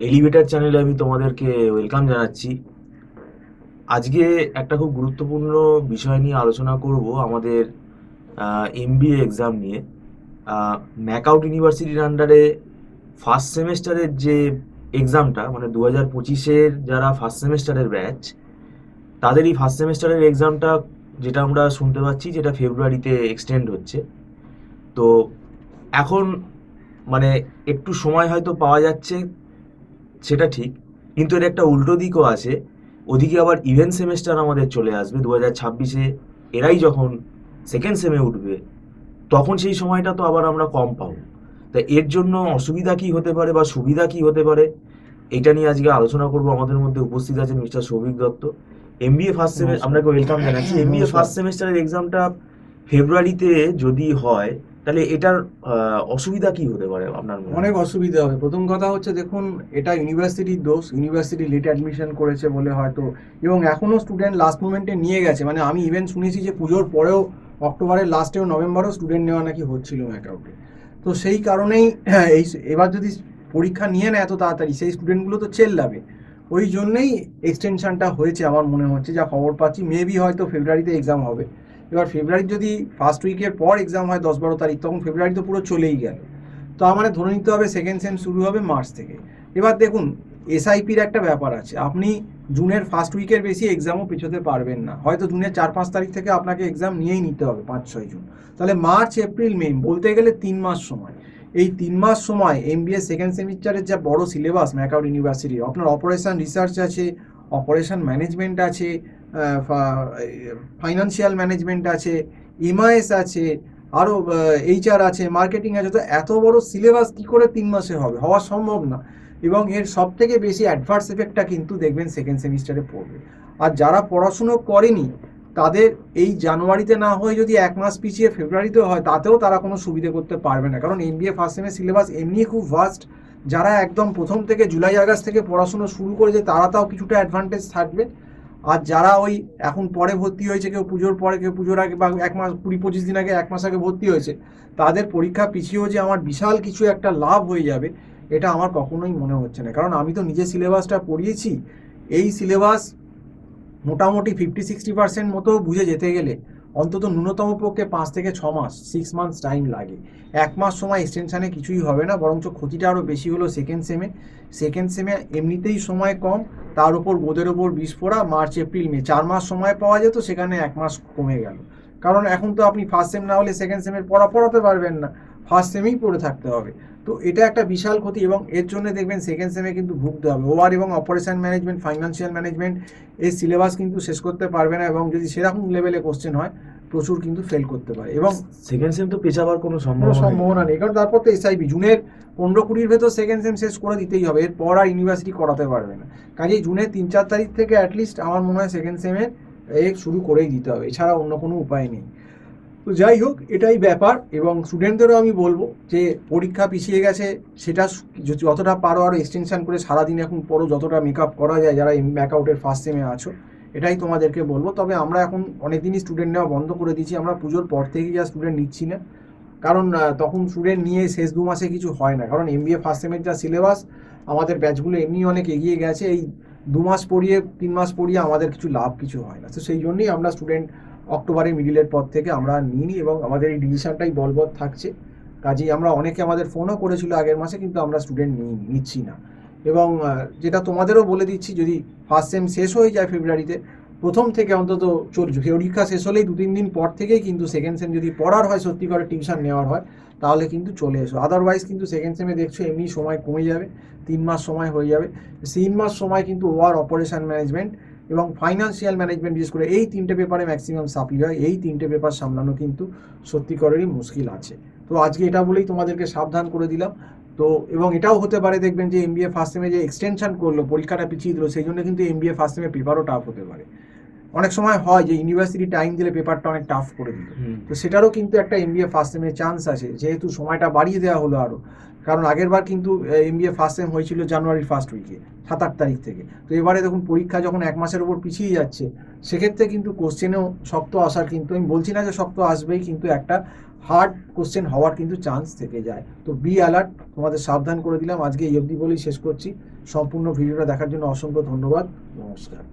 Elevator চ্যানেলে আমি তোমাদেরকে ওয়েলকাম জানাচ্ছি। আজকে একটা খুব গুরুত্বপূর্ণ বিষয় নিয়ে আলোচনা করব, আমাদের এমবিএ এক্সাম নিয়ে। ম্যাকআউট ইউনিভার্সিটির আন্ডারে ফার্স্ট সেমেস্টারের যে এক্সামটা, মানে 2025-এর যারা ফার্স্ট সেমেস্টারের ব্যাচ, তাদের এই ফার্স্ট সেমেস্টারের এক্সামটা, যেটা আমরা শুনতে পাচ্ছি, যেটা ফেব্রুয়ারিতে এক্সটেন্ড হচ্ছে। তো এখন মানে একটু সময় হয়তো পাওয়া যাচ্ছে, সেটা ঠিক, কিন্তু এর একটা উল্টো দিকও আছে। ওদিকে আবার ইভেন্ট সেমেস্টার আমাদের চলে আসবে 2026-এ। এরাই যখন সেকেন্ড সেমে উঠবে, তখন সেই সময়টা তো আবার আমরা কম পাবো। তা এর জন্য অসুবিধা কি হতে পারে বা সুবিধা কি হতে পারে, এটা নিয়ে আজকে আলোচনা করব। আমাদের মধ্যে উপস্থিত আছেন mister Souvik Dutta. MBA first semester, নমস্কার। আপনাকে ওয়েলকাম জানাচ্ছি। এমবিএ নমস্কার। ফার্স্ট সেমেস্টারের এক্সামটা ফেব্রুয়ারিতে যদি হয়, তাহলে এটার অসুবিধা কি হতে পারে আপনার মনে অনেক হয়? অসুবিধা হবে। প্রথম কথা হচ্ছে, দেখুন, এটা ইউনিভার্সিটির দোষ। ইউনিভার্সিটি লেট অ্যাডমিশন করেছে বলে হয়তো, এবং এখনও স্টুডেন্ট লাস্ট মোমেন্টে নিয়ে গেছে। মানে আমি ইভেন শুনেছি যে পুজোর পরেও, অক্টোবরের লাস্টেও নভেম্বরেও স্টুডেন্ট নেওয়া নাকি হচ্ছিল ম্যাকআউটে। তো সেই কারণেই এই এবার যদি পরীক্ষা নিয়ে নেয় এত তাড়াতাড়ি, সেই স্টুডেন্টগুলো তো চেল্লাবে। ওই জন্যেই এক্সটেনশনটা হয়েছে আমার মনে হচ্ছে, যা খবর পাচ্ছি। মেবি হয়তো ফেব্রুয়ারিতে এক্সাম হবে। এবার ফেব্রুয়ারির যদি ফার্স্ট উইকের পর এক্সাম হয় 10-12 তারিখ, তখন ফেব্রুয়ারি তো পুরো চলেই গেল। তো আমার ধরে নিতে হবে সেকেন্ড সেম শুরু হবে মার্চ থেকে। এবার দেখুন, এসআইপির একটা ব্যাপার আছে। আপনি জুনের ফার্স্ট উইকের বেশি এক্সামও পেছোতে পারবেন না। হয়তো জুনের 4-5 তারিখ থেকে আপনাকে এক্সাম নিয়েই নিতে হবে, 5-6 জুন। তাহলে মার্চ, এপ্রিল, মে, বলতে গেলে 3 মাস সময়। এই 3 মাস সময় এমবিএ সেকেন্ড সেমিস্টারের যা বড় সিলেবাস ম্যাকআউট ইউনিভার্সিটির, আপনার অপারেশন রিসার্চ আছে, অপারেশন ম্যানেজমেন্ট আছে, ফাইন্যান্সিয়াল ম্যানেজমেন্ট আছে, এমআইএস আছে, আরও এইচআর আছে, মার্কেটিং আছে। তো এত বড় সিলেবাস কী করে 3 মাসে হবে? হওয়া সম্ভব না। এবং এর সব থেকে বেশি অ্যাডভার্স এফেক্টটা কিন্তু দেখবেন সেকেন্ড সেমিস্টারে পড়বে। আর যারা পড়াশুনো করেনি, তাদের এই জানুয়ারিতে না হয়ে যদি 1 মাস পিছিয়ে ফেব্রুয়ারিতেও হয়, তাতেও তারা কোনো সুবিধে করতে পারবে না। কারণ এমবিএ ফার্স্ট সেমের সিলেবাস এমনি খুব ভাস্ট। যারা একদম প্রথম থেকে জুলাই আগস্ট থেকে পড়াশুনো শুরু করেছে, তারা তাও কিছুটা অ্যাডভান্টেজ থাকবে। আর যারা ওই এখন পরে ভর্তি হয়েছে, কেউ পুজোর পরে, কেউ পুজোর আগে, বা 1 মাস 20-25 দিন আগে, 1 মাস আগে ভর্তি হয়েছে, তাদের পরীক্ষা পিছিয়েও যে আমার বিশাল কিছু একটা লাভ হয়ে যাবে, এটা আমার কখনোই মনে হচ্ছে না। কারণ আমি তো নিজে সিলেবাসটা পড়িয়েছি। এই সিলেবাস মোটামুটি 50-60% মতো বুঝে যেতে গেলে অন্তত ন্যূনতম পক্ষে 5 থেকে 6 মাস, 6 মান্থস টাইম লাগে। 1 মাস সময় এক্সটেনশানে কিছুই হবে না, বরঞ্চ ক্ষতিটা আরও বেশি হলো সেকেন্ড সেমে। সেকেন্ড সেমে এমনিতেই সময় কম, তার উপর বোর্ডের ওপর বিস্ফোরা। মার্চ, এপ্রিল, মে 4 মাস সময় পাওয়া যেত, সেখানে 1 মাস কমে গেল। কারণ এখন তো আপনি ফার্স্ট সেম না হলে সেকেন্ড সেমের পড়া পড়াতে পারবেন না, ফার্স্ট সেমেই পড়ে থাকতে হবে। তো এটা একটা বিশাল ক্ষতি, এবং এর জন্য দেখবেন সেকেন্ড সেমে কিন্তু ভুগতে হবে। ওআর এবং অপারেশন ম্যানেজমেন্ট, ফাইন্যান্সিয়াল ম্যানেজমেন্ট, এই সিলেবাস কিন্তু শেষ করতে পারবে না, এবং যদি সেরকম লেভেলে কোশ্চেন হয়, প্রচুর কিন্তু ফেল করতে পারে। এবং সেকেন্ড সেম তো পেছাবার কোনো কোনো সম্ভাবনাই নেই। সম্ভাবনা নেই, কারণ তারপর তো এসআইবি জুনের 15-20-র ভেতর সেকেন্ড সেম শেষ করে দিতেই হবে। এরপর আর ইউনিভার্সিটি করাতে পারবে না। কাজেই জুনের 3-4 তারিখ থেকে অ্যাটলিস্ট আমার মনে হয় সেকেন্ড সেমের শুরু করেই দিতে হবে, এছাড়া অন্য কোনো উপায় নেই। তো যাই হোক, এটাই ব্যাপার। এবং স্টুডেন্টদেরও আমি বলবো যে পরীক্ষা পিছিয়ে গেছে, সেটা যতটা পারো আরও এক্সটেনশন করে সারাদিন এখন পড়ো, যতটা মেকআপ করা যায়, যারা ম্যাকআউটের ফার্স্ট সেমে আছো। এটাই তোমাদেরকে বলবো। তবে আমরা এখন অনেক দিনই স্টুডেন্ট নেওয়া বন্ধ করে দিয়েছি। আমরা পুজোর পর থেকেই যা স্টুডেন্ট নিচ্ছি না। কারণ তখন স্টুডেন্ট নিয়ে শেষ 2 মাসে কিছু হয় না। কারণ এমবিএ ফার্স্ট সেমের যা সিলেবাস, আমাদের ব্যাচগুলো এমনি অনেক এগিয়ে গেছে। এই 2 মাস পড়িয়ে, 3 মাস পড়িয়ে আমাদের কিছু লাভ কিছু হয় না। তো সেই জন্যই আমরা স্টুডেন্ট অক্টোবরের মিডিলের পর থেকে আমরা নিই, এবং আমাদের এই ডিসিশনটাই বলবৎ থাকছে। কাজেই আমরা অনেকে আমাদের ফোনও করেছিল আগের মাসে, কিন্তু আমরা স্টুডেন্ট নিচ্ছি না। এবং যেটা তোমাদেরও বলে দিচ্ছি, যদি ফার্স্ট সেম শেষ হয়ে যায় ফেব্রুয়ারিতে, প্রথম থেকে অন্তত পরীক্ষা শেষ হলেই 2-3 দিন পর থেকেই কিন্তু সেকেন্ড সেম যদি পড়ার হয়, সত্যি করে টিউশন নেওয়ার হয়, তাহলে কিন্তু চলে এসো। আদারওয়াইজ কিন্তু সেকেন্ড সেমে দেখছো এমনি সময় কমে যাবে, 3 মাস সময় হয়ে যাবে। 3 মাস সময় কিন্তু ওয়ার অপারেশন ম্যানেজমেন্ট এবং ফাইন্যান্সিয়াল ম্যানেজমেন্ট, বিশেষ করে এই 3টে পেপারে ম্যাক্সিমাম সাপ্লি হয়। এই 3টে পেপার সামলানো কিন্তু সত্যিকারেরই মুশকিল আছে। তো আজকে এটা বলেই তোমাদেরকে সাবধান করে দিলাম। তো এবং এটাও হতে পারে, দেখবেন যে এমবিএ ফার্স্ট সেমে যে এক্সটেনশন করলো, পরীক্ষাটা পিছিয়ে দিল, সেই জন্য কিন্তু এমবিএ ফার্স্ট সেমে পেপারও টাফ হতে পারে। অনেক সময় হয় যে ইউনিভার্সিটি টাইম দিলে পেপারটা অনেক টাফ করে দিল, তো সেটারও কিন্তু একটা এমবিএ ফার্স্ট সেমের চান্স আছে, যেহেতু সময়টা বাড়িয়ে দেওয়া হলো আরও। কারণ আগের বার কিন্তু এমবিএ ফার্স্ট সেম হয়েছিল জানুয়ারির ফার্স্ট উইকে, 7-8 তারিখ থেকে। তো এবারে দেখুন পরীক্ষা যখন 1 মাসের উপর পিছিয়ে যাচ্ছে, সেক্ষেত্রে কিন্তু কোশ্চেনেও শক্ত আসার, কিন্তু আমি বলছি না যে শক্ত আসবেই, কিন্তু একটা হার্ড কোশ্চেন হওয়ার কিন্তু চান্স থেকে যায়। তো বি অ্যালার্ট, তোমাদের সাবধান করে দিলাম। আজকে এই অবধি বলেই শেষ করছি। সম্পূর্ণ ভিডিওটা দেখার জন্য অসংখ্য ধন্যবাদ। নমস্কার।